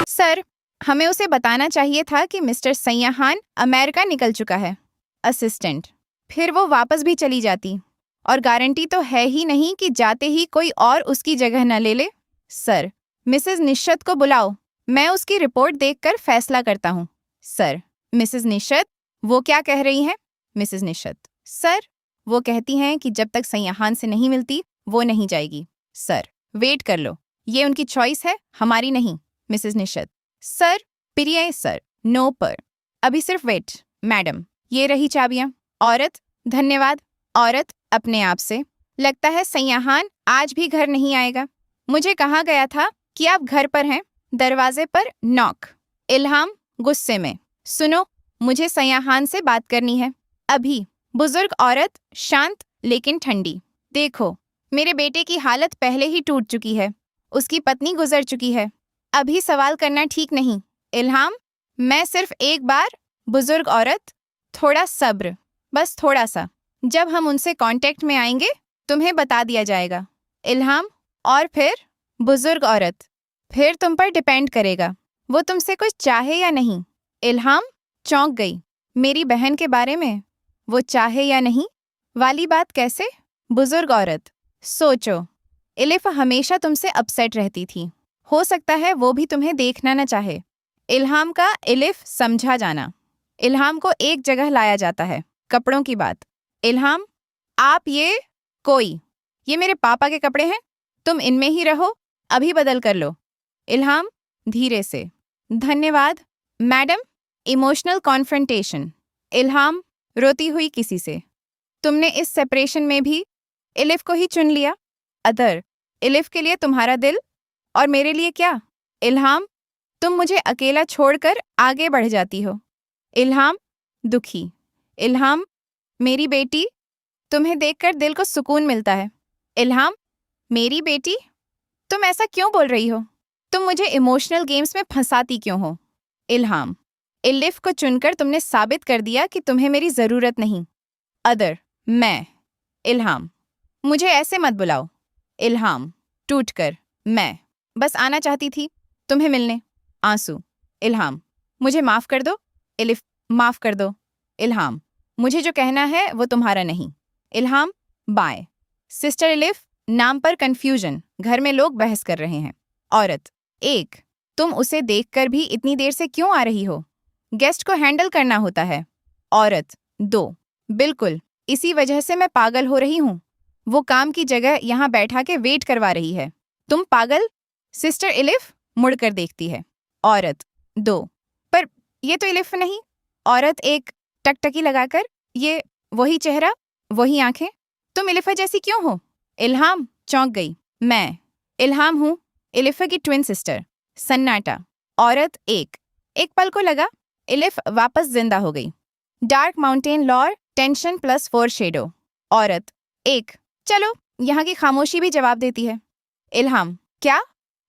Sir, हमें उसे बताना चाहिए था कि मिस्टर सैयाहान अमेरिका निकल चुका है। असिस्टेंट, फिर वो वापस भी चली जाती और गारंटी तो है ही नहीं कि जाते ही कोई और उसकी जगह न ले ले। सर, मिसेस निशत को बुलाओ, मैं उसकी रिपोर्ट देखकर फैसला करता हूँ। सर, मिसेस निशत, वो क्या कह रही हैं? मिसेस निशत, सर, वो कहती हैं कि जब तक सैयाहान से नहीं मिलती वो नहीं जाएगी। सर, वेट कर लो, ये उनकी चॉइस है, हमारी नहीं। मिसेस निशत, सर, प्रिय सर, नो पर अभी सिर्फ वेट। मैडम, ये रही चाबियां। औरत, धन्यवाद। औरत अपने आप से, लगता है सैयाहान आज भी घर नहीं आएगा। मुझे कहा गया था कि आप घर पर हैं। दरवाजे पर नॉक। इल्हाम गुस्से में, सुनो, मुझे सैयाहान से बात करनी है अभी। बुजुर्ग औरत शांत लेकिन ठंडी, देखो, मेरे बेटे की हालत पहले ही टूट चुकी है, उसकी पत्नी गुजर चुकी है, अभी सवाल करना ठीक नहीं। इल्हाम, मैं सिर्फ एक बार। बुजुर्ग औरत, थोड़ा सब्र, बस थोड़ा सा, जब हम उनसे कांटेक्ट में आएंगे तुम्हें बता दिया जाएगा। इल्हाम, और फिर? बुजुर्ग औरत, फिर तुम पर डिपेंड करेगा, वो तुमसे कुछ चाहे या नहीं। इल्हाम चौंक गई, मेरी बहन के बारे में? वो चाहे या नहीं वाली बात कैसे? बुजुर्ग औरत, सोचो, इलिफ हमेशा तुमसे अपसेट रहती थी, हो सकता है वो भी तुम्हें देखना न चाहे। इल्हाम का इलिफ समझा जाना। इल्हाम को एक जगह लाया जाता है, कपड़ों की बात। इल्हाम, आप ये मेरे पापा के कपड़े हैं, तुम इनमें ही रहो, अभी बदल कर लो। इल्हाम धीरे से, धन्यवाद मैडम। Emotional confrontation. इल्हाम रोती हुई किसी से, तुमने इस सेपरेशन में भी इलिफ को ही चुन लिया। अदर, इलिफ के लिए तुम्हारा दिल और मेरे लिए क्या? इल्हाम, तुम मुझे अकेला छोड़कर आगे बढ़ जाती हो। इल्हाम दुखी। इल्हाम, मेरी बेटी, तुम्हें देखकर दिल को सुकून मिलता है। इल्हाम, मेरी बेटी, तुम ऐसा क्यों बोल रही हो? तुम मुझे इमोशनल गेम्स में फंसाती क्यों हो? इल्हाम, इलिफ को चुनकर तुमने साबित कर दिया कि तुम्हें मेरी जरूरत नहीं। अदर, मैं। इल्हाम, मुझे ऐसे मत बुलाओ। इल्हाम टूटकर, मैं बस आना चाहती थी तुम्हें मिलने। आंसू। इल्हाम, मुझे माफ कर दो। इलिफ, माफ कर दो। इल्हाम, मुझे जो कहना है वो तुम्हारा नहीं। इल्हाम बाय। सिस्टर इलिफ, नाम पर कंफ्यूजन, घर में लोग बहस कर रहे हैं। औरत एक, तुम उसे देखकर भी इतनी देर से क्यों आ रही हो? गेस्ट को हैंडल करना होता है। औरत दो, बिल्कुल, इसी वजह से मैं पागल हो रही हूँ, वो काम की जगह यहाँ बैठा के वेट करवा रही है। तुम पागल? सिस्टर इलिफ मुड़कर देखती है। औरत दो, पर ये तो इलिफ नहीं। औरत एक, टकटकी लगाकर, ये वही चेहरा, वही आंखें, तुम इलिफा जैसी क्यों हो? इल्हाम चौंक गई, मैं इल्हाम हूँ, इलिफा की ट्विन सिस्टर। सन्नाटा। औरत एक पल को लगा इलिफ वापस जिंदा हो गई। Dark mountain lore, tension plus four shadow. औरत एक, चलो, यहाँ की खामोशी भी जवाब देती है। इल्हाम, क्या?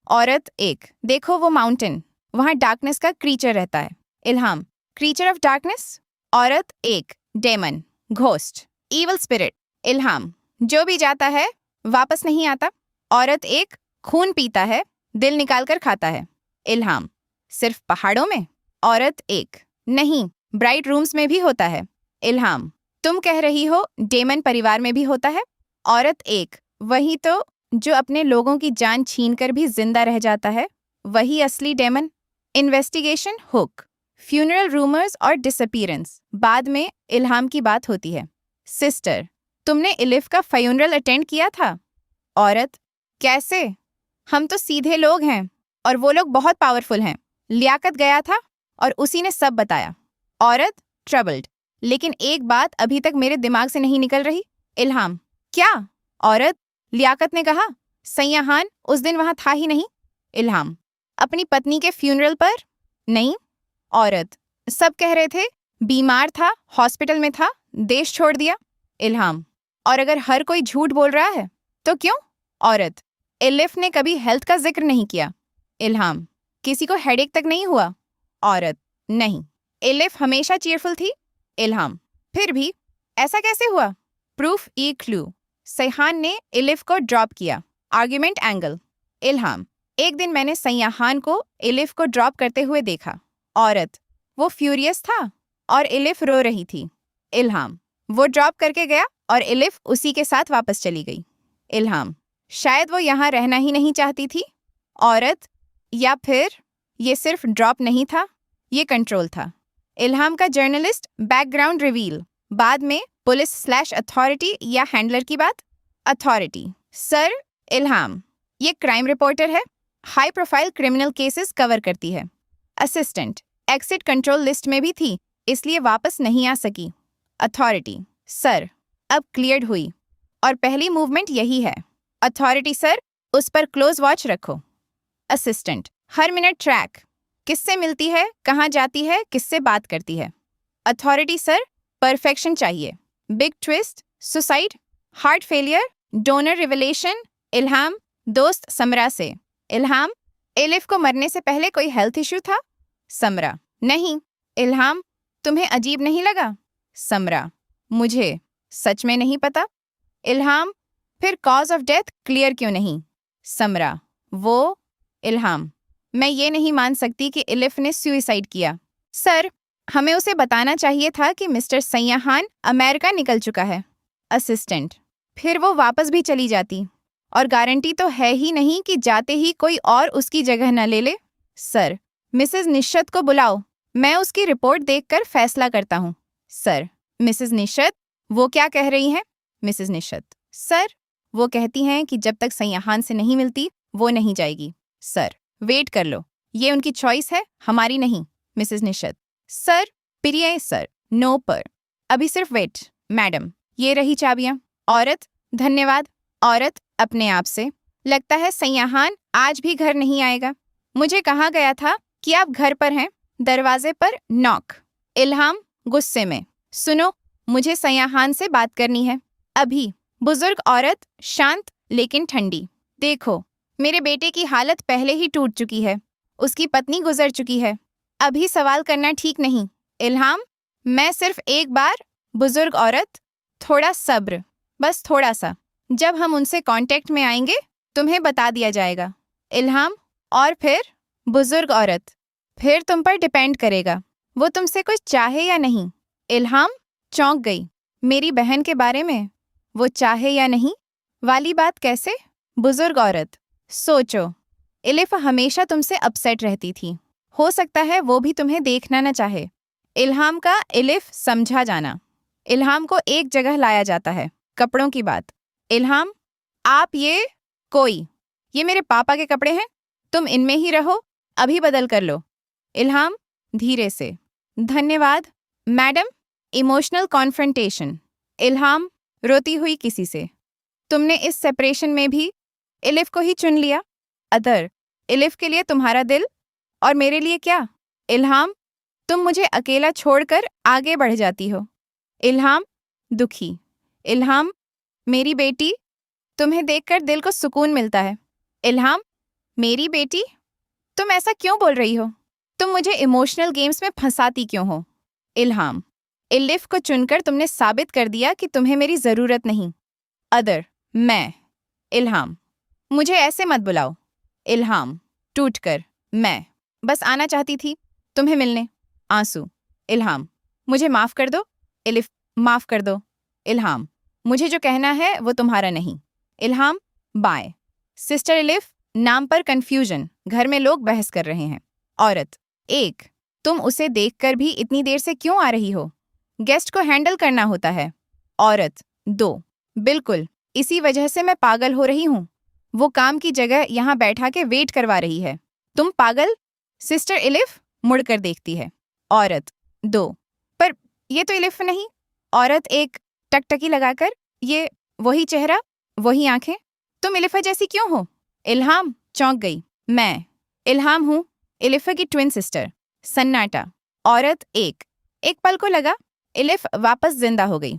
औरत एक, देखो वो माउंटेन, वहां डार्कनेस का क्रीचर रहता है। इल्हाम, क्रीचर ऑफ डार्कनेस? औरत एक, डेमन, घोस्ट, इवल स्पिरिट। इल्हाम, जो भी जाता है वापस नहीं आता। औरत एक, खून पीता है, दिल निकाल कर खाता है। इल्हाम, सिर्फ पहाड़ों में? औरत एक, नहीं, ब्राइट रूम्स में भी होता है। इल्हाम, तुम कह रही हो डेमन परिवार में भी होता है? औरत एक, वही तो, जो अपने लोगों की जान छीनकर भी जिंदा रह जाता है, वही असली demon. Investigation hook, funeral rumours और डिसअपीयरेंस, बाद में इल्हाम की बात होती है। सिस्टर, तुमने इलिफ का फ्यूनरल अटेंड किया था? औरत, कैसे? हम तो सीधे लोग हैं और वो लोग बहुत पावरफुल हैं। लियाकत गया था और उसी ने सब बताया। औरत ट्रबल्ड, लेकिन एक बात अभी तक मेरे दिमाग से नहीं निकल रही। इल्हाम, क्या? औरत, लियाकत ने कहा सैयाहान उस दिन वहां था ही नहीं। इल्हाम, अपनी पत्नी के फ्यूनरल पर? नहीं। औरत, सब कह रहे थे बीमार था, हॉस्पिटल में था, देश छोड़ दिया। इल्हाम, और अगर हर कोई झूठ बोल रहा है तो क्यों? औरत, इलिफ ने कभी हेल्थ का जिक्र नहीं किया। इल्हाम, किसी को हेडेक तक नहीं हुआ? औरत, नहीं, इलिफ हमेशा चीयरफुल थी। इल्हाम, फिर भी ऐसा कैसे हुआ? प्रूफ ई क्लू, सैहान ने इलिफ को ड्रॉप किया। Argument angle. इल्हाम, एक दिन मैंने सैयाहान को इलिफ को ड्रॉप करते हुए देखा। औरत, वो फ्यूरियस था और इलिफ रो रही थी। इल्हाम, वो ड्रॉप करके गया और इलिफ उसी के साथ वापस चली गई। इल्हाम, शायद वो यहाँ रहना ही नहीं चाहती थी। औरत, या फिर ये सिर्फ ड्रॉप नहीं था, ये कंट्रोल था। इल्हाम का जर्नलिस्ट बैकग्राउंड रिवील। बाद में पुलिस/अथॉरिटी या हैंडलर की बात। अथॉरिटी, सर, इल्हाम ये क्राइम रिपोर्टर है, high profile criminal cases cover करती है। असिस्टेंट, एक्सिट कंट्रोल लिस्ट में भी थी, इसलिए वापस नहीं आ सकी। अथॉरिटी, सर, अब क्लियर्ड हुई और पहली मूवमेंट यही है। अथॉरिटी, सर, उस पर क्लोज वॉच रखो। असिस्टेंट, हर मिनट ट्रैक, किससे मिलती है, कहाँ जाती है, किससे बात करती है। अथॉरिटी, सर, परफेक्शन चाहिए। Big twist, suicide, heart failure, donor revelation. इल्हाम, दोस्त समरा से। इल्हाम, इलिफ को मरने से पहले कोई हेल्थ इश्यू था। समरा, नहीं। इल्हाम, तुम्हें अजीब नहीं लगा। समरा, मुझे सच में नहीं पता। इल्हाम, फिर कॉज ऑफ डेथ क्लियर क्यों नहीं। समरा, वो। इल्हाम, मैं ये नहीं मान सकती कि इलिफ ने सुसाइड किया। सर, हमें उसे बताना चाहिए था कि मिस्टर सैयाहान अमेरिका निकल चुका है। असिस्टेंट, फिर वो वापस भी चली जाती और गारंटी तो है ही नहीं कि जाते ही कोई और उसकी जगह न ले ले। सर, मिसेस निशत को बुलाओ, मैं उसकी रिपोर्ट देखकर फैसला करता हूँ। सर, मिसेस निशत, वो क्या कह रही हैं? मिसेस निशत, सर, वो कहती हैं कि जब तक सैयाहान से नहीं मिलती वो नहीं जाएगी। सर, वेट कर लो, ये उनकी चॉइस है, हमारी नहीं। मिसेस निशत, सर, प्रिय सर, नो पर अभी सिर्फ वेट। मैडम, ये रही चाबियां। औरत, धन्यवाद। औरत, अपने आप से, लगता है सैयाहान आज भी घर नहीं आएगा। मुझे कहा गया था कि आप घर पर हैं। दरवाजे पर नॉक। इल्हाम, गुस्से में, सुनो, मुझे सैयाहान से बात करनी है, अभी। बुजुर्ग औरत, शांत लेकिन ठंडी, देखो, मेरे बेटे की हालत पहले ही टूट चुकी है, उसकी पत्नी गुजर चुकी है, अभी सवाल करना ठीक नहीं। इल्हाम, मैं सिर्फ एक बार। बुजुर्ग औरत, थोड़ा सब्र, बस थोड़ा सा, जब हम उनसे कांटेक्ट में आएंगे तुम्हें बता दिया जाएगा। इल्हाम, और फिर? बुजुर्ग औरत, फिर तुम पर डिपेंड करेगा, वो तुमसे कुछ चाहे या नहीं। इल्हाम चौंक गई, मेरी बहन के बारे में, वो चाहे या नहीं वाली बात कैसे? बुजुर्ग औरत, सोचो, इलिफ हमेशा तुमसे अपसेट रहती थी, हो सकता है वो भी तुम्हें देखना न चाहे। इल्हाम का इलिफ समझा जाना। इल्हाम को एक जगह लाया जाता है, कपड़ों की बात। इल्हाम, आप ये मेरे पापा के कपड़े हैं, तुम इनमें ही रहो, अभी बदल कर लो। इल्हाम धीरे से, धन्यवाद मैडम। Emotional confrontation. इल्हाम रोती हुई किसी से, तुमने इस सेपरेशन में भी इलिफ को ही चुन लिया। अदर, इलिफ के लिए तुम्हारा दिल और मेरे लिए क्या? इल्हाम, तुम मुझे अकेला छोड़कर आगे बढ़ जाती हो। इल्हाम दुखी। इल्हाम, मेरी बेटी, तुम्हें देखकर दिल को सुकून मिलता है। इल्हाम, मेरी बेटी, तुम ऐसा क्यों बोल रही हो? तुम मुझे इमोशनल गेम्स में फंसाती क्यों हो? इल्हाम, इलिफ को चुनकर तुमने साबित कर दिया कि तुम्हें मेरी जरूरत नहीं। अदर, मैं। इल्हाम, मुझे ऐसे मत बुलाओ। इल्हाम टूटकर, मैं बस आना चाहती थी तुम्हें मिलने। आंसू। इल्हाम, मुझे माफ कर दो। इलिफ, माफ कर दो। इल्हाम, मुझे जो कहना है वो तुम्हारा नहीं। इल्हाम बाय। सिस्टर इलिफ, नाम पर कंफ्यूजन, घर में लोग बहस कर रहे हैं। औरत, एक, तुम उसे देखकर भी इतनी देर से क्यों आ रही हो? गेस्ट को हैंडल करना होता है। औरत, दो, बिल्कुल, इसी वजह से मैं पागल हो रही हूँ, वो काम की जगह यहाँ बैठा के वेट करवा रही है। तुम पागल? सिस्टर इलिफ मुड़कर देखती है। औरत, दो, पर ये तो इलिफ नहीं। औरत एक, टकटकी लगाकर, ये वही चेहरा, वही आंखें, तुम इलिफा जैसी क्यों हो? इल्हाम चौंक गई, मैं इल्हाम हूँ, इलिफा की ट्विन सिस्टर। सन्नाटा। औरत एक पल को लगा इलिफ वापस जिंदा हो गई।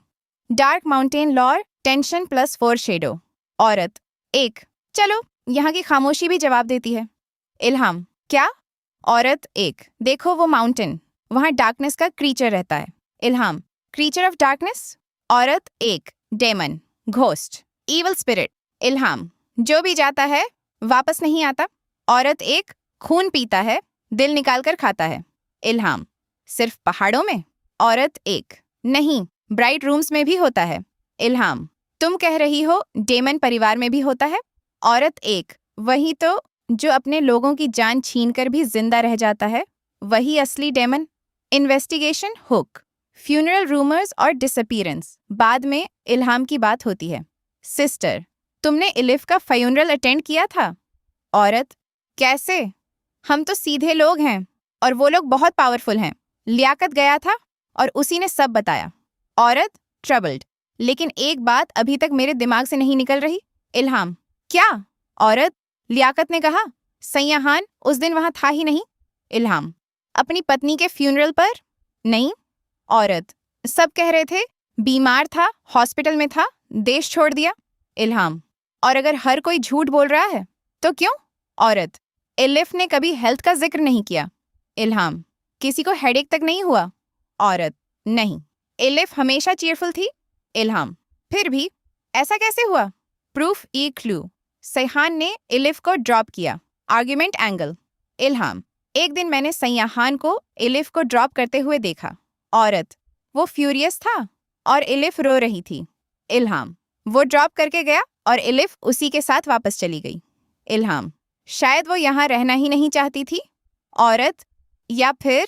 Dark mountain lore, tension plus foreshadow. औरत एक, चलो, यहाँ की खामोशी भी जवाब देती है। इल्हाम, क्या? औरत एक, देखो वो माउंटेन, वहाँ डार्कनेस का क्रीचर रहता है। इल्हाम, क्रीचर ऑफ डार्कनेस? औरत एक, डेमन, घोस्ट, इवल स्पिरिट। इल्हाम, जो भी जाता है वापस नहीं आता। औरत एक, खून पीता है, दिल निकाल कर खाता है। इल्हाम, सिर्फ पहाड़ों में? औरत एक, नहीं, ब्राइट रूम्स में भी होता है। इल्हाम, तुम कह रही हो डेमन परिवार में भी होता है? औरत एक, वही तो, जो अपने लोगों की जान छीनकर भी जिंदा रह जाता है, वही असली demon. Investigation hook, funeral rumours और डिसअपीयरेंस। बाद में इल्हाम की बात होती है। सिस्टर, तुमने इलिफ का फ्यूनरल अटेंड किया था? औरत, कैसे? हम तो सीधे लोग हैं और वो लोग बहुत पावरफुल हैं। लियाकत गया था और उसी ने सब बताया। औरत, ट्रबल्ड, लेकिन एक बात अभी तक मेरे दिमाग से नहीं निकल रही। इल्हाम, क्या? औरत, लियाकत ने कहा सैयाहान उस दिन वहां था ही नहीं। इल्हाम, अपनी पत्नी के फ्यूनरल पर? नहीं। औरत, सब कह रहे थे बीमार था, हॉस्पिटल में था, देश छोड़ दिया। इल्हाम, और अगर हर कोई झूठ बोल रहा है तो क्यों? औरत, इलिफ ने कभी हेल्थ का जिक्र नहीं किया। इल्हाम, किसी को हेडेक तक नहीं हुआ? औरत, नहीं, इलिफ हमेशा चीयरफुल थी। इल्हाम, फिर भी ऐसा कैसे हुआ? प्रूफ ई क्लू, सैहान ने इलिफ को ड्रॉप किया। Argument angle. इल्हाम, एक दिन मैंने सैयाहान को इलिफ को ड्रॉप करते हुए देखा। औरत, वो फ्यूरियस था और इलिफ रो रही थी। इल्हाम, वो ड्रॉप करके गया और इलिफ उसी के साथ वापस चली गई। इल्हाम, शायद वो यहाँ रहना ही नहीं चाहती थी। औरत, या फिर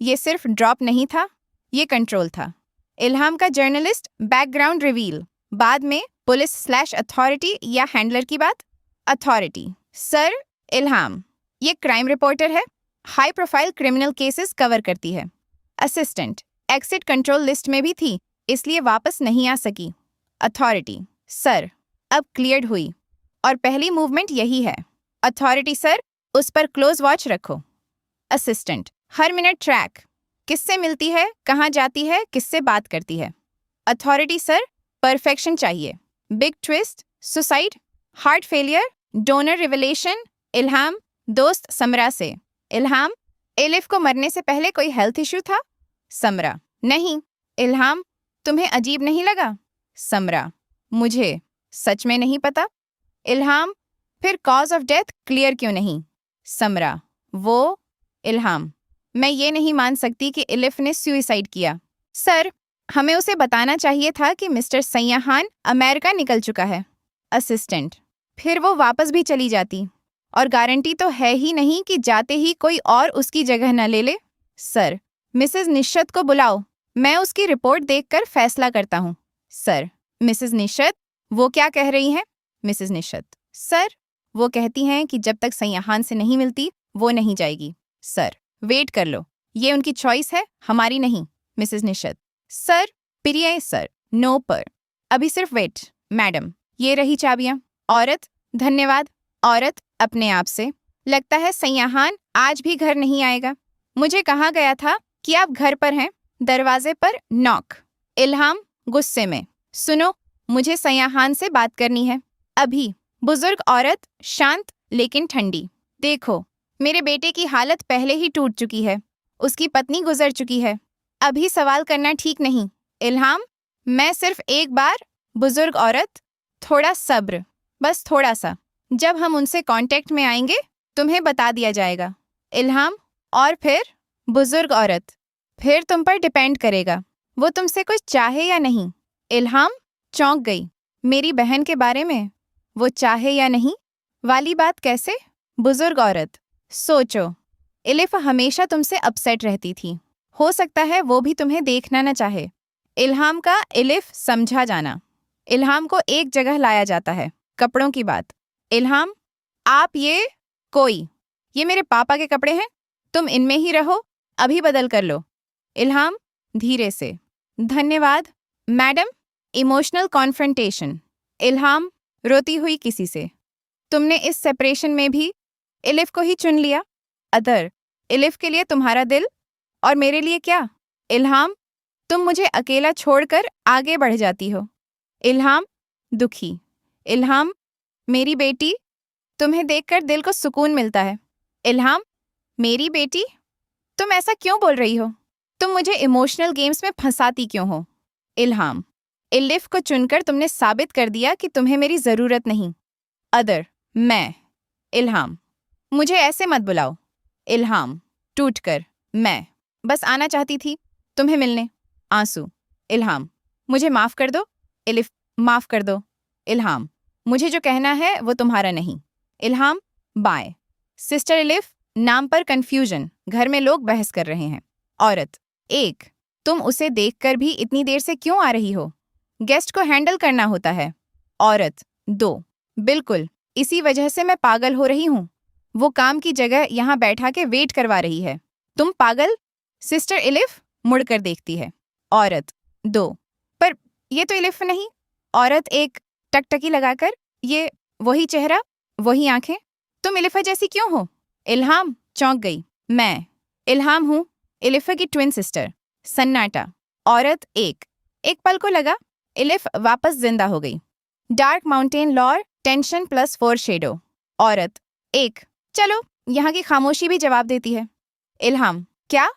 ये सिर्फ ड्रॉप नहीं था, ये कंट्रोल था। इल्हाम का जर्नलिस्ट बैकग्राउंड रिवील। बाद में पुलिस / अथॉरिटी या हैंडलर की बात। अथॉरिटी, सर, इल्हाम ये क्राइम रिपोर्टर है, high profile criminal cases cover करती है। असिस्टेंट, एक्सिट कंट्रोल लिस्ट में भी थी, इसलिए वापस नहीं आ सकी। अथॉरिटी, सर, अब क्लियर्ड हुई और पहली मूवमेंट यही है। अथॉरिटी, सर, उस पर क्लोज वॉच रखो। असिस्टेंट, हर मिनट ट्रैक, किससे मिलती है, कहाँ जाती है, किससे बात करती है। अथॉरिटी, सर, परफेक्शन चाहिए। Big twist, suicide, heart failure, donor revelation. इल्हाम, दोस्त समरा से। इल्हाम, एलिफ को मरने से पहले कोई हेल्थ इश्यू था? समरा, नहीं। इल्हाम, तुम्हें अजीब नहीं लगा? समरा, मुझे सच में नहीं पता। इल्हाम, फिर कॉज ऑफ डेथ क्लियर क्यों नहीं? समरा, वो। इल्हाम, मैं ये नहीं मान सकती कि इलिफ ने सुसाइड किया। सर, हमें उसे बताना चाहिए था कि मिस्टर सैयाहान अमेरिका निकल चुका है। असिस्टेंट, फिर वो वापस भी चली जाती और गारंटी तो है ही नहीं कि जाते ही कोई और उसकी जगह न ले ले। सर, मिसेस निशत को बुलाओ, मैं उसकी रिपोर्ट देखकर फैसला करता हूँ। सर, मिसेस निशत, वो क्या कह रही हैं? मिसेस निशत, सर, वो कहती हैं कि जब तक सैयाहान से नहीं मिलती वो नहीं जाएगी। सर, वेट कर लो, ये उनकी चॉइस है, हमारी नहीं। मिसेस निशत, सर, प्रिय सर, नो पर, अभी सिर्फ वेट। मैडम, ये रही चाबियां। औरत, धन्यवाद। औरत, अपने आप से, लगता है सैयाहान आज भी घर नहीं आएगा। मुझे कहा गया था कि आप घर पर हैं। दरवाजे पर नॉक। इल्हाम, गुस्से में, सुनो, मुझे सैयाहान से बात करनी है, अभी। बुजुर्ग औरत, शांत लेकिन ठंडी, देखो, मेरे बेटे की हालत पहले ही टूट चुकी है, उसकी पत्नी गुजर चुकी है, अभी सवाल करना ठीक नहीं। इल्हाम, मैं सिर्फ एक बार। बुजुर्ग औरत, थोड़ा सब्र, बस थोड़ा सा, जब हम उनसे कांटेक्ट में आएंगे तुम्हें बता दिया जाएगा। इल्हाम, और फिर? बुजुर्ग औरत, फिर तुम पर डिपेंड करेगा, वो तुमसे कुछ चाहे या नहीं। इल्हाम चौंक गई, मेरी बहन के बारे में, वो चाहे या नहीं वाली बात कैसे? बुजुर्ग औरत, सोचो, इलिफ हमेशा तुमसे अपसेट रहती थी, हो सकता है वो भी तुम्हें देखना न चाहे। इल्हाम का इलिफ समझा जाना। इल्हाम को एक जगह लाया जाता है, कपड़ों की बात। इल्हाम, आप ये मेरे पापा के कपड़े हैं, तुम इनमें ही रहो, अभी बदल कर लो। इल्हाम, धीरे से, धन्यवाद मैडम। Emotional confrontation. इल्हाम, रोती हुई किसी से, तुमने इस सेपरेशन में भी इलिफ को ही चुन लिया। अदर, इलिफ के लिए तुम्हारा दिल और मेरे लिए क्या? इल्हाम, तुम मुझे अकेला छोड़कर आगे बढ़ जाती हो। इल्हाम, दुखी। इल्हाम, मेरी बेटी, तुम्हें देखकर दिल को सुकून मिलता है। इल्हाम, मेरी बेटी, तुम ऐसा क्यों बोल रही हो? तुम मुझे इमोशनल गेम्स में फंसाती क्यों हो? इल्हाम, इलिफ को चुनकर तुमने साबित कर दिया कि तुम्हें मेरी जरूरत नहीं। अदर, मैं। इल्हाम, मुझे ऐसे मत बुलाओ। इल्हाम टूटकर, मैं बस आना चाहती थी तुम्हें मिलने। आंसू, इल्हाम मुझे माफ कर दो। इलिफ माफ कर दो। इल्हाम मुझे जो कहना है वो तुम्हारा नहीं। इल्हाम बाय। सिस्टर इलिफ नाम पर कंफ्यूजन, घर में लोग बहस कर रहे हैं। औरत एक, तुम उसे देखकर भी इतनी देर से क्यों आ रही हो? गेस्ट को हैंडल करना होता है। औरत दो, बिल्कुल इसी वजह से मैं पागल हो रही हूँ। वो काम की जगह यहाँ बैठा के वेट करवा रही है। तुम पागल? सिस्टर इलिफ मुड़कर देखती है। औरत दो, पर ये तो इलिफ नहीं। औरत एक, टकटकी लगाकर, ये वही चेहरा, वही आंखें। तुम इलिफा जैसी क्यों हो? इल्हाम चौंक गई। मैं इल्हाम हूँ, इलिफा की ट्विन सिस्टर। सन्नाटा। औरत एक पल को लगा इलिफ वापस जिंदा हो गई। Dark mountain lore, tension plus four shadow. औरत एक, चलो यहाँ की खामोशी भी जवाब देती है। इल्हाम क्या?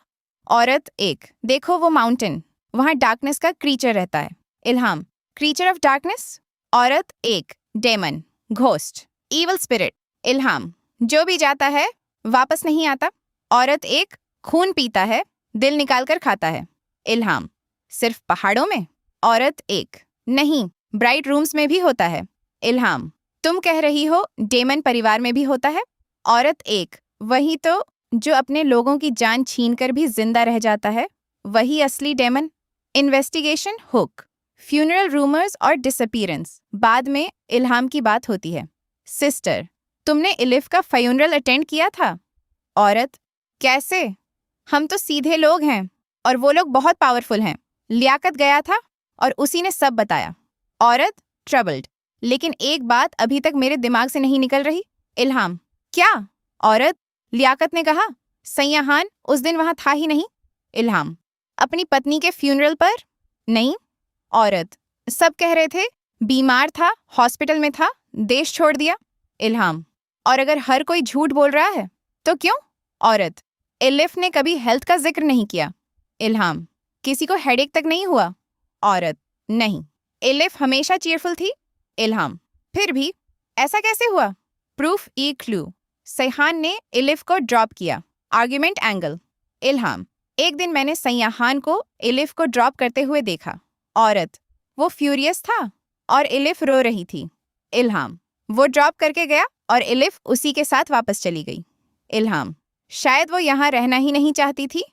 औरत एक, देखो वो माउंटेन, वहां डार्कनेस का क्रीचर रहता है। इल्हाम क्रीचर ऑफ डार्कनेस? औरत एक, डेमन, घोस्ट, इवल स्पिरिट। इल्हाम जो भी जाता है वापस नहीं आता। औरत एक, खून पीता है, दिल निकाल कर खाता है। इल्हाम सिर्फ पहाड़ों में? औरत एक, नहीं, ब्राइट रूम्स में भी होता है। इल्हाम तुम कह रही हो डेमन परिवार में भी होता है? औरत एक, वही तो, जो अपने लोगों की जान छीनकर भी जिंदा रह जाता है, वही असली demon. Investigation hook, funeral rumours और डिसअपीयरेंस, बाद में इल्हाम की बात होती है। सिस्टर तुमने इलिफ का फ्यूनरल अटेंड किया था? औरत कैसे? हम तो सीधे लोग हैं और वो लोग बहुत पावरफुल हैं। लियाकत गया था और उसी ने सब बताया। औरत ट्रबल्ड, लेकिन एक बात अभी तक मेरे दिमाग से नहीं निकल रही। इल्हाम क्या? औरत लियाकत ने कहा सैयाहान उस दिन वहां था ही नहीं। इल्हाम अपनी पत्नी के फ्यूनरल पर? नहीं। औरत सब कह रहे थे बीमार था, हॉस्पिटल में था, देश छोड़ दिया। इल्हाम और अगर हर कोई झूठ बोल रहा है तो क्यों? औरत इलिफ ने कभी हेल्थ का जिक्र नहीं किया। इल्हाम किसी को हेडेक तक नहीं हुआ? औरत नहीं, इलिफ हमेशा चीयरफुल थी। इल्हाम फिर भी ऐसा कैसे हुआ? प्रूफ ई क्लू, सैयाहान ने इलिफ को ड्रॉप किया। Argument angle. इल्हाम एक दिन मैंने सैयाहान को इलिफ को ड्रॉप करते हुए देखा। औरत वो फ्यूरियस था और इलिफ रो रही थी। इल्हाम वो ड्रॉप करके गया और इलिफ उसी के साथ वापस चली गई। इल्हाम शायद वो यहाँ रहना ही नहीं चाहती थी।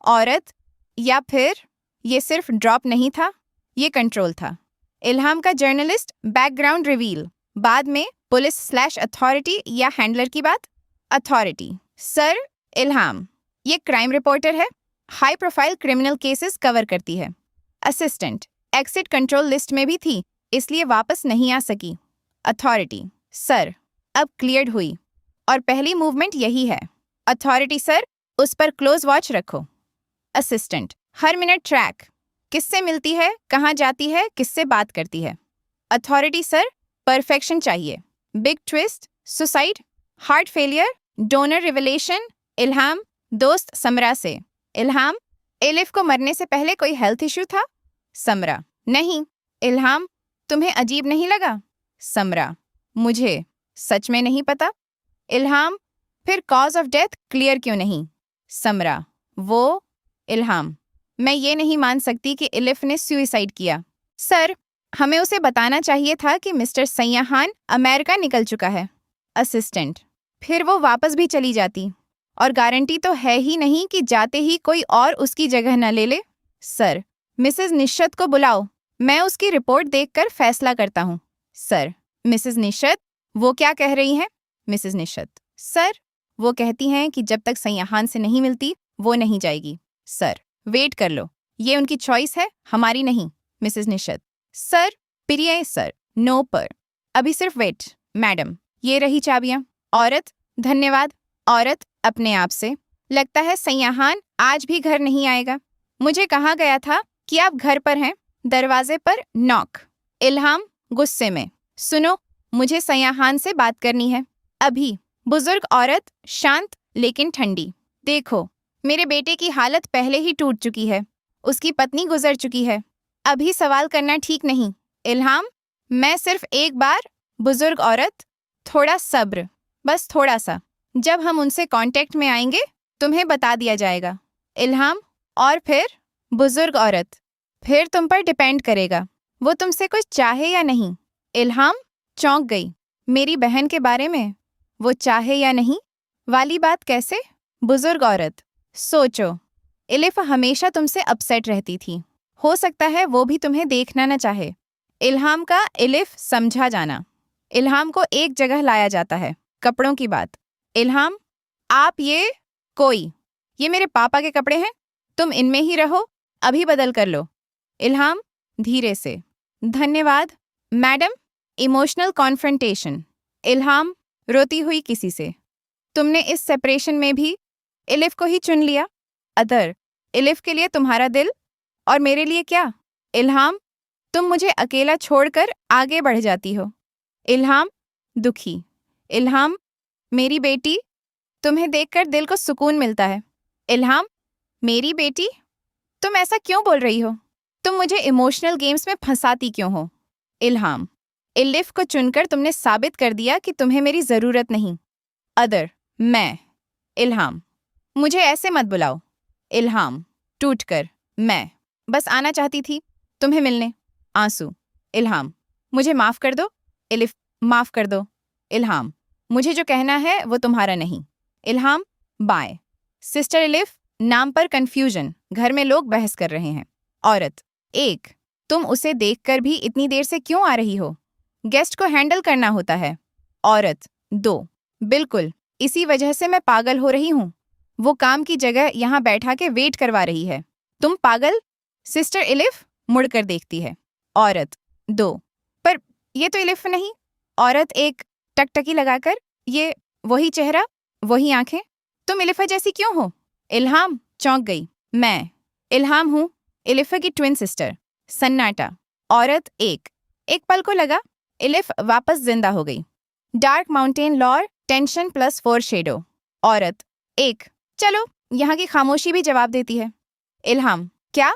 औरत या फिर ये सिर्फ ड्रॉप नहीं था, ये कंट्रोल था। इल्हाम का जर्नलिस्ट बैकग्राउंड रिवील, बाद में पुलिस / अथॉरिटी या हैंडलर की बात। अथॉरिटी सर इल्हाम ये क्राइम रिपोर्टर है, high profile criminal cases cover करती है। असिस्टेंट एक्सिट कंट्रोल लिस्ट में भी थी, इसलिए वापस नहीं आ सकी। अथॉरिटी सर अब क्लियर्ड हुई और पहली मूवमेंट यही है। अथॉरिटी सर उस पर क्लोज वॉच रखो। असिस्टेंट हर मिनट ट्रैक, किससे मिलती है, कहाँ जाती है, किससे बात करती है। अथॉरिटी सर परफेक्शन चाहिए, big twist, suicide, heart failure, donor revelation. इल्हाम दोस्त समरा से। इल्हाम इलिफ को मरने से पहले कोई हेल्थ इश्यू था? समरा नहीं। इल्हाम तुम्हें अजीब नहीं लगा? समरा मुझे सच में नहीं पता। इल्हाम फिर कॉज ऑफ डेथ क्लियर क्यों नहीं? समरा वो। इल्हाम मैं ये नहीं मान सकती कि इलिफ ने सुसाइड किया। सर हमें उसे बताना चाहिए था कि मिस्टर सैयाहान अमेरिका निकल चुका है। असिस्टेंट फिर वो वापस भी चली जाती और गारंटी तो है ही नहीं कि जाते ही कोई और उसकी जगह न ले ले। सर मिसेस निशत को बुलाओ, मैं उसकी रिपोर्ट देखकर फैसला करता हूँ। सर मिसेस निशत वो क्या कह रही हैं? मिसेस निशत सर वो कहती हैं कि जब तक सैयाहान से नहीं मिलती वो नहीं जाएगी। सर वेट कर लो, ये उनकी चॉइस है, हमारी नहीं। मिसेस निशत सर प्रिय सर नो पर अभी सिर्फ वेट। मैडम ये रही चाबियां। औरत धन्यवाद। औरत अपने आप से, लगता है सैयाहान आज भी घर नहीं आएगा। मुझे कहा गया था कि आप घर पर हैं। दरवाजे पर नॉक। इल्हाम गुस्से में, सुनो मुझे सैयाहान से बात करनी है अभी। बुजुर्ग औरत शांत लेकिन ठंडी, देखो मेरे बेटे की हालत पहले ही टूट चुकी है, उसकी पत्नी गुजर चुकी है, अभी सवाल करना ठीक नहीं। इल्हाम मैं सिर्फ एक बार। बुजुर्ग औरत थोड़ा सब्र, बस थोड़ा सा। जब हम उनसे कांटेक्ट में आएंगे तुम्हें बता दिया जाएगा। इल्हाम, और फिर बुजुर्ग औरत, फिर तुम पर डिपेंड करेगा वो तुमसे कुछ चाहे या नहीं। इल्हाम चौंक गई। मेरी बहन के बारे में, वो चाहे या नहीं वाली बात कैसे? बुजुर्ग औरत, सोचो, इलिफ हमेशा तुमसे अपसेट रहती थी, हो सकता है वो भी तुम्हें देखना न चाहे। इल्हाम का इलिफ समझा जाना। इल्हाम को एक जगह लाया जाता है, कपड़ों की बात। इल्हाम, आप ये मेरे पापा के कपड़े हैं, तुम इनमें ही रहो, अभी बदल कर लो। इल्हाम धीरे से, धन्यवाद मैडम। Emotional confrontation. इल्हाम रोती हुई किसी से, तुमने इस सेपरेशन में भी इलिफ को ही चुन लिया। अदर, इलिफ के लिए तुम्हारा दिल और मेरे लिए क्या? इल्हाम, तुम मुझे अकेला छोड़कर आगे बढ़ जाती हो। इल्हाम दुखी। इल्हाम, मेरी बेटी, तुम्हें देखकर दिल को सुकून मिलता है। इल्हाम, मेरी बेटी, तुम ऐसा क्यों बोल रही हो? तुम मुझे इमोशनल गेम्स में फंसाती क्यों हो? इल्हाम, इलिफ को चुनकर तुमने साबित कर दिया कि तुम्हें मेरी जरूरत नहीं। अदर, मैं। इल्हाम, मुझे ऐसे मत बुलाओ। इल्हाम टूटकर, मैं बस आना चाहती थी तुम्हें मिलने। आंसू। इल्हाम, मुझे माफ कर दो। इलिफ, माफ कर दो। इल्हाम, मुझे जो कहना है वो तुम्हारा नहीं। इल्हाम बाय। सिस्टर इलिफ, नाम पर कंफ्यूजन, घर में लोग बहस कर रहे हैं। औरत एक, तुम उसे देखकर भी इतनी देर से क्यों आ रही हो? गेस्ट को हैंडल करना होता है। औरत दो, बिल्कुल, इसी वजह से मैं पागल हो रही हूँ। वो काम की जगह यहाँ बैठा के वेट करवा रही है। तुम पागल? सिस्टर इलिफ मुड़कर देखती है। औरत दो, पर ये तो इलिफ नहीं। औरत एक, टकटकी लगाकर, ये वही चेहरा, वही आंखें, तुम इलिफा जैसी क्यों हो? इल्हाम चौंक गई। मैं इल्हाम हूँ, इलिफा की ट्विन सिस्टर। सन्नाटा। औरत एक पल को लगा इलिफ वापस जिंदा हो गई। Dark mountain lore, tension plus foreshadow. औरत एक, चलो, यहाँ की खामोशी भी जवाब देती है। इल्हाम, क्या?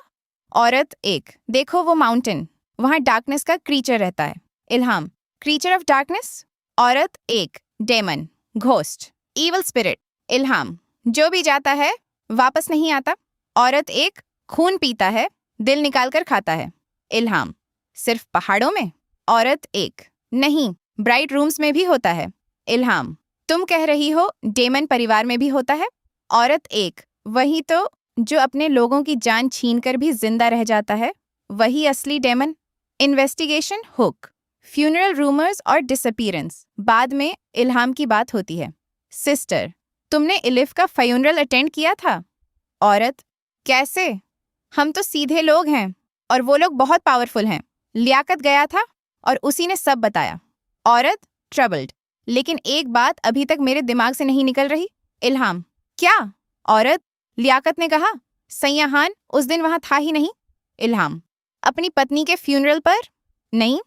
औरत एक, देखो वो माउंटेन, वहाँ डार्कनेस का क्रीचर रहता है। इल्हाम, क्रीचर ऑफ डार्कनेस? औरत एक, डेमन, घोस्ट, इवल स्पिरिट। इल्हाम, जो भी जाता है वापस नहीं आता। औरत एक, खून पीता है, दिल निकालकर खाता है। इल्हाम, सिर्फ पहाड़ों में? औरत एक, नहीं, ब्राइट रूम्स में भी होता है। इल्हाम, तुम कह रही हो डेमन परिवार में भी होता है? औरत एक, वही तो, जो अपने लोगों की जान छीनकर भी जिंदा रह जाता है, वही असली demon. Investigation hook, funeral rumours और डिसअपीयरेंस, बाद में इल्हाम की बात होती है। सिस्टर, तुमने इलिफ का फ्यूनरल अटेंड किया था? औरत, कैसे? हम तो सीधे लोग हैं और वो लोग बहुत पावरफुल हैं। लियाकत गया था और उसी ने सब बताया। औरत ट्रबल्ड, लेकिन एक बात अभी तक मेरे दिमाग से नहीं निकल रही। इल्हाम, क्या? औरत, लियाकत ने कहा सैयाहान उस दिन वहां था ही नहीं। इल्हाम, अपनी पत्नी के फ्यूनरल पर? नहीं।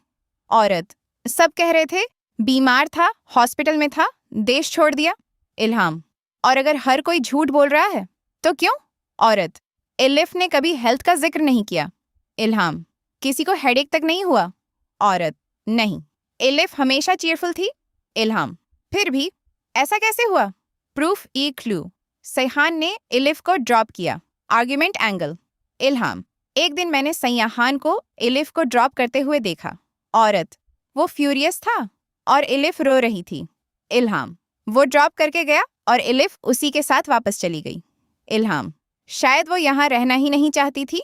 औरत, सब कह रहे थे बीमार था, हॉस्पिटल में था, देश छोड़ दिया। इल्हाम, और अगर हर कोई झूठ बोल रहा है तो क्यों? औरत, इलिफ ने कभी हेल्थ का जिक्र नहीं किया। इल्हाम, किसी को हेडेक तक नहीं हुआ? औरत, नहीं, इलिफ हमेशा चीयरफुल थी। इल्हाम, फिर भी ऐसा कैसे हुआ? प्रूफ ई क्लू, सैहान ने इलिफ को ड्रॉप किया। Argument angle. इल्हाम, एक दिन मैंने सैयाहान को इलिफ को ड्रॉप करते हुए देखा। औरत, वो फ्यूरियस था और इलिफ रो रही थी। इल्हाम, वो ड्रॉप करके गया और इलिफ उसी के साथ वापस चली गई। इल्हाम, शायद वो यहाँ रहना ही नहीं चाहती थी।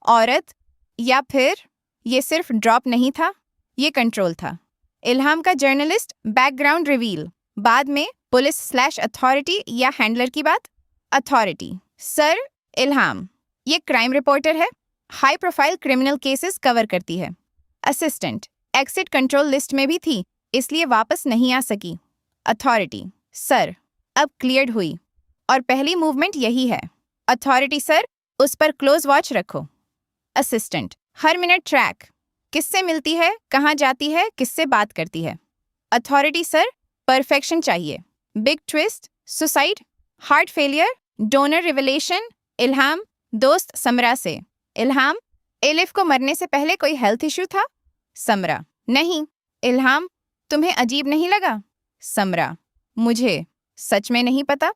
औरत, या फिर ये सिर्फ ड्रॉप नहीं था, ये कंट्रोल था। इल्हाम का जर्नलिस्ट बैकग्राउंड रिवील, बाद में पुलिस/अथॉरिटी या हैंडलर की बात। अथॉरिटी, सर इल्हाम, ये क्राइम रिपोर्टर है, high profile criminal cases cover करती है। असिस्टेंट, एक्सिट कंट्रोल लिस्ट में भी थी, इसलिए वापस नहीं आ सकी। अथॉरिटी, सर अब क्लियर्ड हुई और पहली मूवमेंट यही है। अथॉरिटी, सर उस पर क्लोज वॉच रखो। असिस्टेंट, हर मिनट ट्रैक, किससे मिलती है, कहाँ जाती है, किससे बात करती है। अथॉरिटी, सर परफेक्शन चाहिए। Big twist, suicide, heart failure, donor revelation. इल्हाम, दोस्त समरा से। इल्हाम, इलिफ को मरने से पहले कोई हेल्थ इश्यू था? समरा, नहीं। इल्हाम, तुम्हें अजीब नहीं लगा? समरा, मुझे सच में नहीं पता?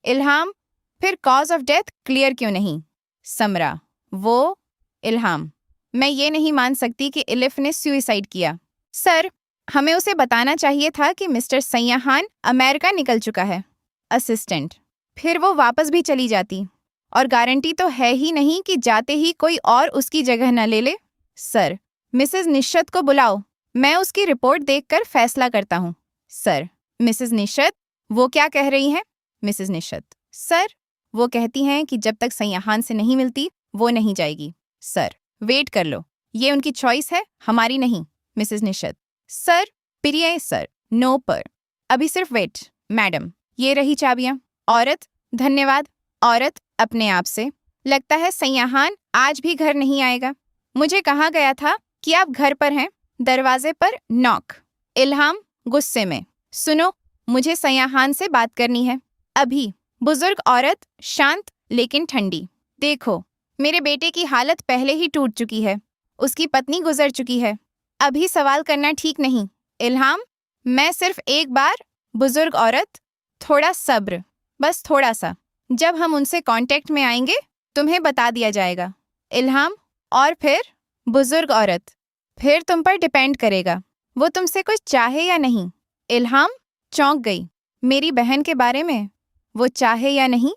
इल्हाम, फिर कॉज ऑफ डेथ क्लियर क्यों नहीं? समरा, वो इल्हाम, मैं ये नहीं मान सकती कि इलिफ ने सुसाइड किया। सर, हमें उसे बताना चाहिए था कि मिस्टर सैयाहान अमेरिका निकल चुका है। असिस्टेंट, फिर वो वापस भी चली जाती, और गारंटी तो है ही नहीं कि जाते ही कोई और उसकी जगह न ले ले। सर, मिसेस निशत को बुलाओ, मैं उसकी रिपोर्ट देखकर फैसला करता हूँ। सर, मिसेस निशत, वो क्या कह रही हैं? मिसेस निशत, सर, वो कहती हैं कि जब तक सैयाहान से नहीं मिलती वो नहीं जाएगी। सर, वेट कर लो, ये उनकी चॉइस है, हमारी नहीं। मिसेस निशत, सर, प्रिय सर, नो पर अभी सिर्फ वेट। मैडम, ये रही चाबियां। औरत, धन्यवाद। औरत अपने आप से, लगता है सैयाहान आज भी घर नहीं आएगा। मुझे कहा गया था कि आप घर पर हैं। दरवाजे पर नॉक। इल्हाम गुस्से में, सुनो, मुझे सैयाहान से बात करनी है अभी। बुजुर्ग औरत शांत लेकिन ठंडी, देखो, मेरे बेटे की हालत पहले ही टूट चुकी है, उसकी पत्नी गुजर चुकी है, अभी सवाल करना ठीक नहीं। इल्हाम, मैं सिर्फ एक बार। बुजुर्ग औरत, थोड़ा सब्र, बस थोड़ा सा, जब हम उनसे कांटेक्ट में आएंगे तुम्हें बता दिया जाएगा। इल्हाम, और फिर? बुजुर्ग औरत, फिर तुम पर डिपेंड करेगा, वो तुमसे कुछ चाहे या नहीं। इल्हाम चौंक गई, मेरी बहन के बारे में, वो चाहे या नहीं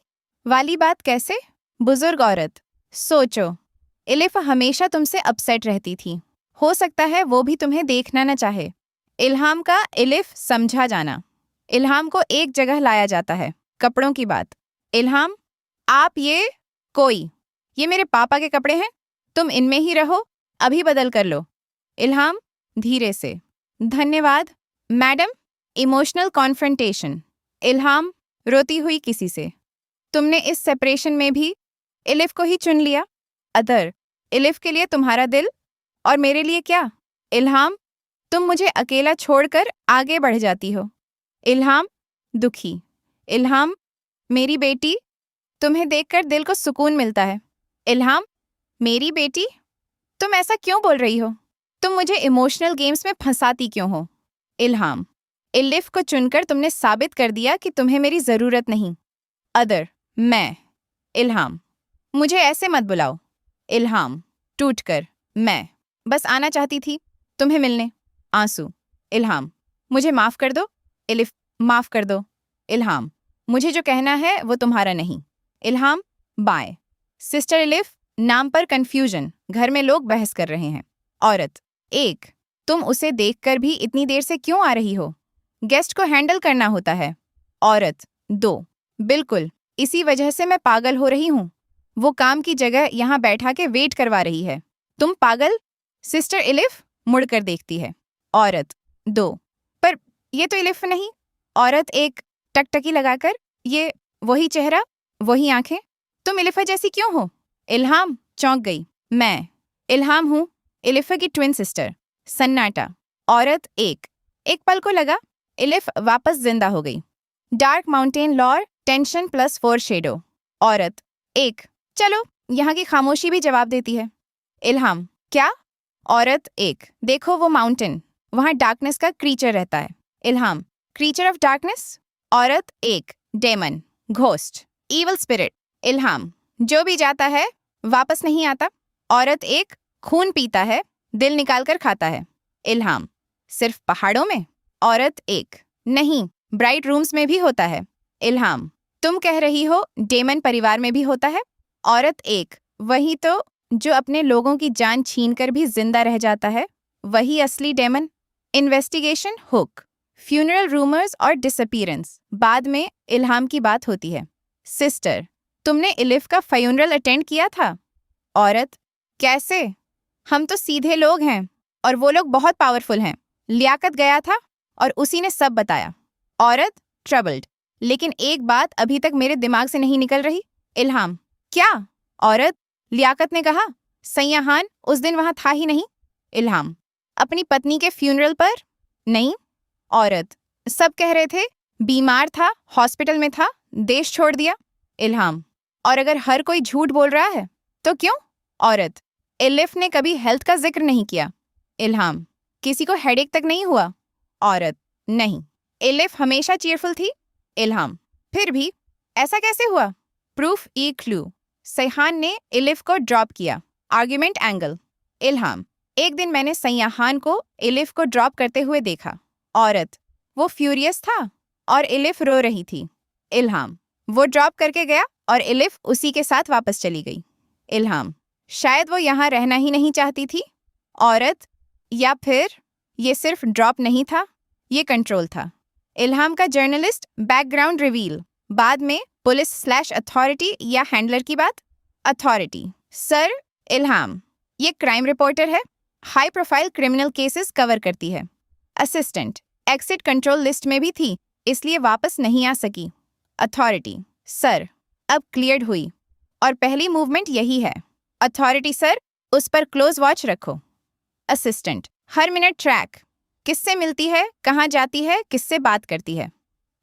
वाली बात कैसे? बुजुर्ग औरत, सोचो, इलिफ हमेशा तुमसे अपसेट रहती थी, हो सकता है वो भी तुम्हें देखना न चाहे। इल्हाम का इलिफ समझा जाना। इल्हाम को एक जगह लाया जाता है, कपड़ों की बात। इल्हाम, आप ये मेरे पापा के कपड़े हैं, तुम इनमें ही रहो, अभी बदल कर लो। इल्हाम धीरे से, धन्यवाद मैडम। Emotional confrontation. इल्हाम रोती हुई किसी से, तुमने इस सेपरेशन में भी इलिफ को ही चुन लिया। अदर, इलिफ के लिए तुम्हारा दिल, और मेरे लिए क्या? इल्हाम, तुम मुझे अकेला छोड़कर आगे बढ़ जाती हो। इल्हाम दुखी। इल्हाम, मेरी बेटी, तुम्हें देखकर दिल को सुकून मिलता है। इल्हाम, मेरी बेटी, तुम ऐसा क्यों बोल रही हो? तुम मुझे इमोशनल गेम्स में फंसाती क्यों हो? इल्हाम, इलिफ को चुनकर तुमने साबित कर दिया कि तुम्हें मेरी जरूरत नहीं। अदर, मैं। इल्हाम, मुझे ऐसे मत बुलाओ। इल्हाम टूटकर, मैं बस आना चाहती थी तुम्हें मिलने। आंसू। इल्हाम, मुझे माफ कर दो। इलिफ, माफ कर दो। इल्हाम, मुझे जो कहना है वो तुम्हारा नहीं। इल्हाम बाय। सिस्टर इलिफ, नाम पर कंफ्यूजन, घर में लोग बहस कर रहे हैं। औरत एक, तुम उसे देखकर भी इतनी देर से क्यों आ रही हो? गेस्ट को हैंडल करना होता है। औरत दो, बिल्कुल, इसी वजह से मैं पागल हो रही हूँ, वो काम की जगह यहाँ बैठा के वेट करवा रही है। तुम पागल? सिस्टर इलिफ मुड़कर देखती है। औरत दो, पर ये तो इलिफ नहीं। औरत एक, टकटकी लगाकर, ये वही चेहरा, वही आंखें, तुम इलिफा जैसी क्यों हो? इल्हाम चौंक गई, मैं इल्हाम हूँ, इलिफा की ट्विन सिस्टर। सन्नाटा। औरत एक पल को लगा इलिफ वापस जिंदा हो गई। Dark mountain lore, tension plus four shadow. औरत एक, चलो, यहाँ की खामोशी भी जवाब देती है। इल्हाम, क्या? औरत एक, देखो वो माउंटेन, वहाँ डार्कनेस का क्रीचर रहता है। इल्हाम, क्रीचर ऑफ डार्कनेस? औरत एक, डेमन, घोस्ट, इविल स्पिरिट। इल्हाम, जो भी जाता है वापस नहीं आता। औरत एक, खून पीता है, दिल निकालकर खाता है। इल्हाम, सिर्फ पहाड़ों में? औरत एक, नहीं, ब्राइट रूम्स में भी होता है। इल्हाम, तुम कह रही हो डेमन परिवार में भी होता है? औरत एक, वही तो, जो अपने लोगों की जान छीनकर भी जिंदा रह जाता है, वही असली demon. Investigation hook, funeral rumours और डिसअपीयरेंस, बाद में इल्हाम की बात होती है। सिस्टर, तुमने इलिफ का फ्यूनरल अटेंड किया था? औरत, कैसे? हम तो सीधे लोग हैं, और वो लोग बहुत पावरफुल हैं। लियाकत गया था और उसी ने सब बताया। औरत ट्रबल्ड, लेकिन एक बात अभी तक मेरे दिमाग से नहीं निकल रही। इल्हाम, क्या? औरत, लियाकत ने कहा सैयाहान उस दिन वहां था ही नहीं। इल्हाम, अपनी पत्नी के फ्यूनरल पर? नहीं। औरत, सब कह रहे थे बीमार था, हॉस्पिटल में था, देश छोड़ दिया। इल्हाम, और अगर हर कोई झूठ बोल रहा है तो क्यों? औरत, इलिफ ने कभी हेल्थ का जिक्र नहीं किया। इल्हाम, किसी को हेडेक तक नहीं हुआ? औरत, नहीं। इलिफ हमेशा चीयरफुल थी। इल्हाम, फिर भी ऐसा कैसे हुआ? प्रूफ ई क्लू। सैयान ने इलिफ को ड्रॉप किया। Argument angle. इल्हाम, एक दिन मैंने सैयान को इलिफ को ड्रॉप करते हुए देखा। औरत, वो फ्यूरियस था और इलिफ रो रही थी। इल्हाम, वो ड्रॉप करके गया और इलिफ उसी के साथ वापस चली गई। इल्हाम, शायद वो यहाँ रहना ही नहीं चाहती थी। औरत, या फिर ये सिर्फ ड्रॉप नहीं था, ये कंट्रोल था। इल्हाम का जर्नलिस्ट बैकग्राउंड रिवील। बाद में पुलिस/अथॉरिटी या हैंडलर की बात। अथॉरिटी, सर इल्हाम ये क्राइम रिपोर्टर है, high profile criminal cases cover करती है। असिस्टेंट, एग्जिट कंट्रोल लिस्ट में भी थी, इसलिए वापस नहीं आ सकी। अथॉरिटी, सर अब क्लियर्ड हुई और पहली मूवमेंट यही है। अथॉरिटी, सर उस पर क्लोज वॉच रखो। असिस्टेंट, हर मिनट ट्रैक, किससे मिलती है, कहाँ जाती है, किससे बात करती है।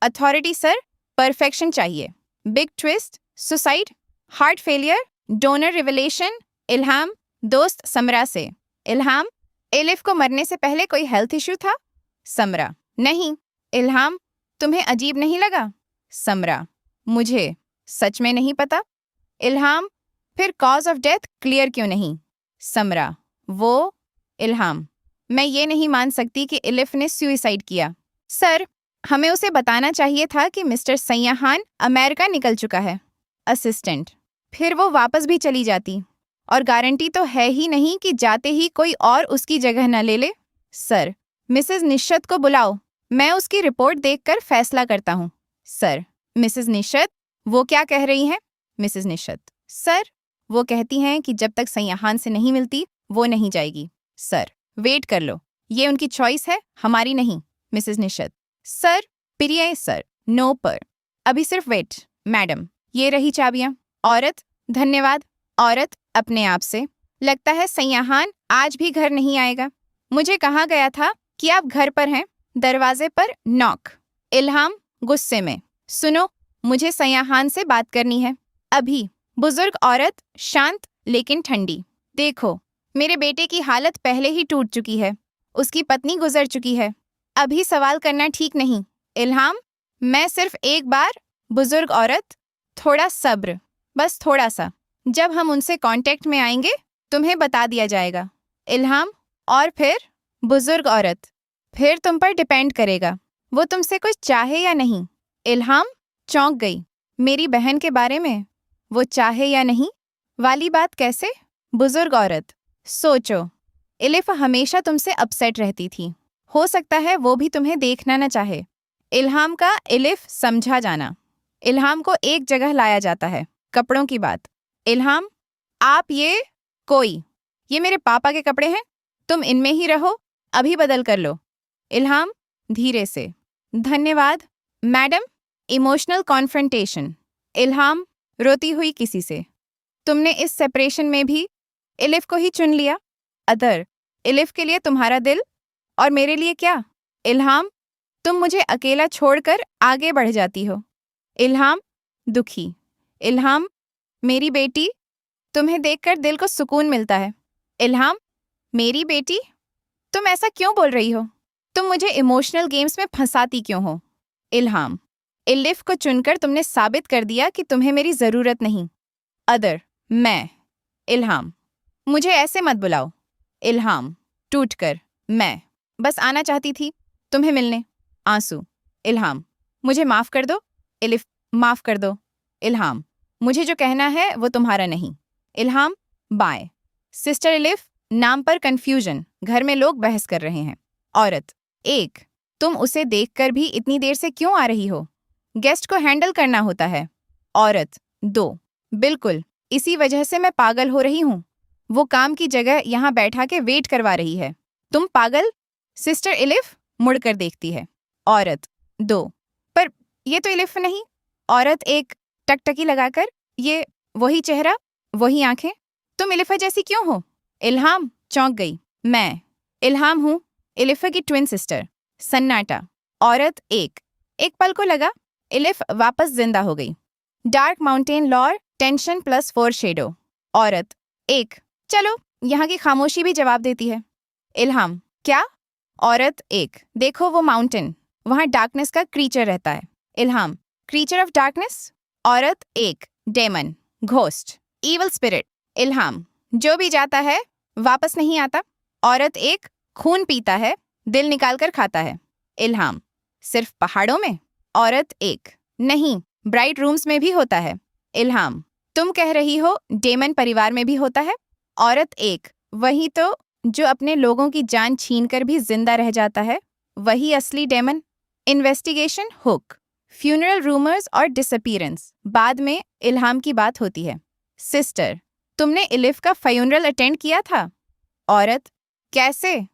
अथॉरिटी, सर परफेक्शन चाहिए। Big twist, suicide, heart failure, donor revelation. इल्हाम, दोस्त समरा से। इल्हाम, इलिफ को मरने से पहले कोई हेल्थ इश्यू था? समरा, नहीं। इल्हाम, तुम्हें अजीब नहीं लगा? समरा, मुझे सच में नहीं पता। इल्हाम, फिर कॉज ऑफ डेथ क्लियर क्यों नहीं? समरा, वो। इल्हाम, मैं ये नहीं मान सकती कि इलिफ ने सुसाइड किया। सर, हमें उसे बताना चाहिए था कि मिस्टर सैयान अमेरिका निकल चुका है। असिस्टेंट, फिर वो वापस भी चली जाती और गारंटी तो है ही नहीं कि जाते ही कोई और उसकी जगह न ले ले। सर, मिसेस निशत को बुलाओ, मैं उसकी रिपोर्ट देखकर फैसला करता हूँ। सर, मिसेस निशत, वो क्या कह रही हैं? मिसेस निशत, सर वो कहती हैं कि जब तक सैयान से नहीं मिलती वो नहीं जाएगी। सर, वेट कर लो, ये उनकी चॉइस है, हमारी नहीं। मिसेस निशत, सर प्रिय सर, नो पर अभी सिर्फ वेट। मैडम, ये रही चाबियां। औरत, धन्यवाद। औरत अपने आप से, लगता है सैयान आज भी घर नहीं आएगा। मुझे कहा गया था कि आप घर पर हैं। दरवाजे पर नॉक। इल्हाम गुस्से में, सुनो, मुझे सैयान से बात करनी है अभी। बुजुर्ग औरत, शांत लेकिन ठंडी, देखो मेरे बेटे की हालत पहले ही टूट चुकी है, उसकी पत्नी गुजर चुकी है, अभी सवाल करना ठीक नहीं। इल्हाम, मैं सिर्फ एक बार। बुजुर्ग औरत, थोड़ा सब्र, बस थोड़ा सा, जब हम उनसे कांटेक्ट में आएंगे तुम्हें बता दिया जाएगा। इल्हाम, और फिर? बुजुर्ग औरत, फिर तुम पर डिपेंड करेगा, वो तुमसे कुछ चाहे या नहीं। इल्हाम चौंक गई, मेरी बहन के बारे में, वो चाहे या नहीं वाली बात कैसे? बुजुर्ग औरत, सोचो, इलिफ हमेशा तुमसे अपसेट रहती थी, हो सकता है वो भी तुम्हें देखना न चाहे। इल्हाम का इलिफ समझा जाना। इल्हाम को एक जगह लाया जाता है, कपड़ों की बात। इल्हाम, आप ये मेरे पापा के कपड़े हैं, तुम इनमें ही रहो, अभी बदल कर लो। इल्हाम धीरे से, धन्यवाद मैडम। Emotional confrontation. इल्हाम रोती हुई किसी से, तुमने इस सेपरेशन में भी इलिफ को ही चुन लिया। अदर, इलिफ के लिए तुम्हारा दिल और मेरे लिए क्या? इल्हाम, तुम मुझे अकेला छोड़कर आगे बढ़ जाती हो। इल्हाम दुखी। इल्हाम, मेरी बेटी, तुम्हें देखकर दिल को सुकून मिलता है। इल्हाम, मेरी बेटी, तुम ऐसा क्यों बोल रही हो? तुम मुझे इमोशनल गेम्स में फंसाती क्यों हो? इल्हाम, इलिफ को चुनकर तुमने साबित कर दिया कि तुम्हें मेरी जरूरत नहीं। अदर, मैं। इल्हाम, मुझे ऐसे मत बुलाओ। इल्हाम टूटकर, मैं बस आना चाहती थी तुम्हें मिलने। आंसू। इल्हाम, मुझे माफ कर दो। इलिफ, माफ कर दो। इल्हाम, मुझे जो कहना है वो तुम्हारा नहीं। इल्हाम बाय। सिस्टर इलिफ, नाम पर कंफ्यूजन, घर में लोग बहस कर रहे हैं। औरत एक, तुम उसे देखकर भी इतनी देर से क्यों आ रही हो? गेस्ट को हैंडल करना होता है। औरत दो, बिल्कुल इसी वजह से मैं पागल हो रही हूँ, वो काम की जगह यहाँ बैठा के वेट करवा रही है। तुम पागल? सिस्टर इलिफ मुड़कर देखती है। औरत दो, पर ये तो इलिफ नहीं। औरत एक, टकटकी लगाकर, ये वही चेहरा, वही आंखें, तुम इलिफा जैसी क्यों हो? इल्हाम चौंक गई, मैं इल्हाम हूँ, इलिफा की ट्विन सिस्टर। सन्नाटा। औरत एक पल को लगा इलिफ वापस जिंदा हो गई। Dark mountain lore, tension plus foreshadow. औरत एक, चलो यहाँ की खामोशी भी जवाब देती है। इल्हाम, क्या? औरत एक, देखो वो माउंटेन, वहाँ डार्कनेस का क्रीचर रहता है। इल्हाम, क्रीचर ऑफ डार्कनेस, औरत 1, डेमन, घोस्ट, इवल स्पिरिट, इल्हाम, जो भी जाता है वापस नहीं आता। औरत 1, खून पीता है, दिल निकाल कर खाता है, इल्हाम, सिर्फ पहाड़ों में। औरत 1, नहीं, ब्राइट रूम्स में भी होता है, इल्हाम, तुम कह रही हो डेमन परिवार में भी होता है। औरत 1, वही तो, जो अपने लोगों की जान छीनकर भी जिंदा रह जाता है, वही असली demon. Investigation hook, funeral rumours और डिसअपीयरेंस, बाद में इल्हाम की बात होती है। सिस्टर, तुमने इलिफ का फ्यूनरल अटेंड किया था। औरत, कैसे?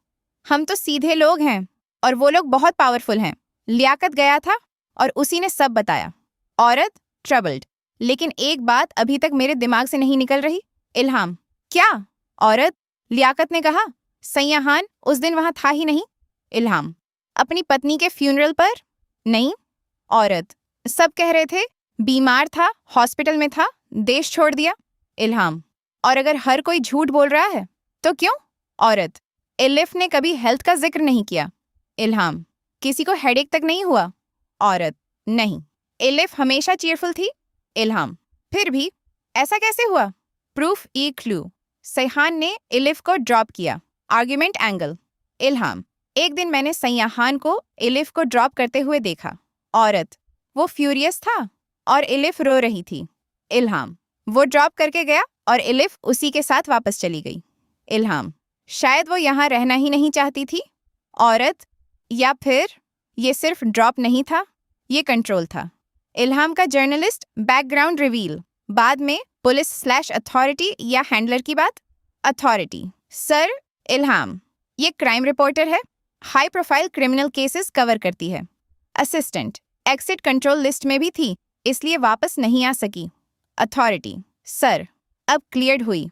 हम तो सीधे लोग हैं और वो लोग बहुत पावरफुल हैं। लियाकत गया था और उसी ने सब बताया। औरत, ट्रबल्ड, लेकिन एक बात अभी तक मेरे दिमाग से नहीं निकल रही। इल्हाम, क्या? औरत, लियाकत ने कहा सैयाहान उस दिन वहां था ही नहीं। इल्हाम, अपनी पत्नी के फ्यूनरल पर? नहीं। औरत, सब कह रहे थे बीमार था, हॉस्पिटल में था, देश छोड़ दिया। इल्हाम, और अगर हर कोई झूठ बोल रहा है तो क्यों? औरत, इलिफ ने कभी हेल्थ का जिक्र नहीं किया। इल्हाम, किसी को हेडेक तक नहीं हुआ? औरत, नहीं, इलिफ हमेशा चीयरफुल थी। इल्हाम, फिर भी ऐसा कैसे हुआ? प्रूफ ई क्लू, सैहान ने इलिफ को ड्रॉप किया। आर्ग्यूमेंट एंगल, इल्हाम, एक दिन मैंने सैयाहान को इलिफ को ड्रॉप करते हुए देखा। औरत, वो फ्यूरियस था और इलिफ रो रही थी। इल्हाम, वो ड्रॉप करके गया और इलिफ उसी के साथ वापस चली गई। इल्हाम, शायद वो यहाँ रहना ही नहीं चाहती थी। औरत, या फिर ये सिर्फ ड्रॉप नहीं था, ये कंट्रोल था। इल्हाम का जर्नलिस्ट बैकग्राउंड रिवील, बाद में पुलिस/अथॉरिटी या हैंडलर की बात। अथॉरिटी, सर, इल्हाम, ये क्राइम रिपोर्टर है, high profile criminal cases cover करती है। असिस्टेंट, एक्सिट कंट्रोल लिस्ट में भी थी, इसलिए वापस नहीं आ सकी। अथॉरिटी, सर, अब क्लियर्ड हुई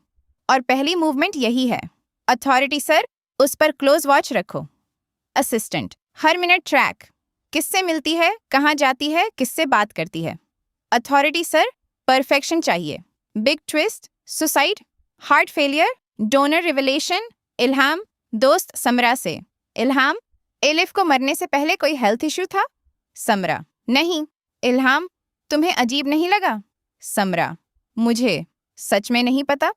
और पहली मूवमेंट यही है। अथॉरिटी, सर, उस पर क्लोज वॉच रखो। असिस्टेंट, हर मिनट ट्रैक, किससे मिलती है, कहाँ जाती है, किससे बात करती है। अथॉरिटी, सर, परफेक्शन चाहिए। Big twist, suicide, heart failure, donor revelation. इल्हाम, दोस्त समरा से। इल्हाम, इलिफ को मरने से पहले कोई हेल्थ इशू था? समरा, नहीं। इल्हाम, तुम्हें अजीब नहीं लगा? समरा, मुझे सच में नहीं पता।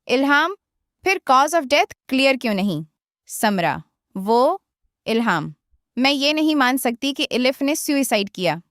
इल्हाम, फिर कॉज ऑफ डेथ क्लियर क्यों नहीं? समरा, वो। इल्हाम, मैं ये नहीं मान सकती कि इलिफ ने सुसाइड किया।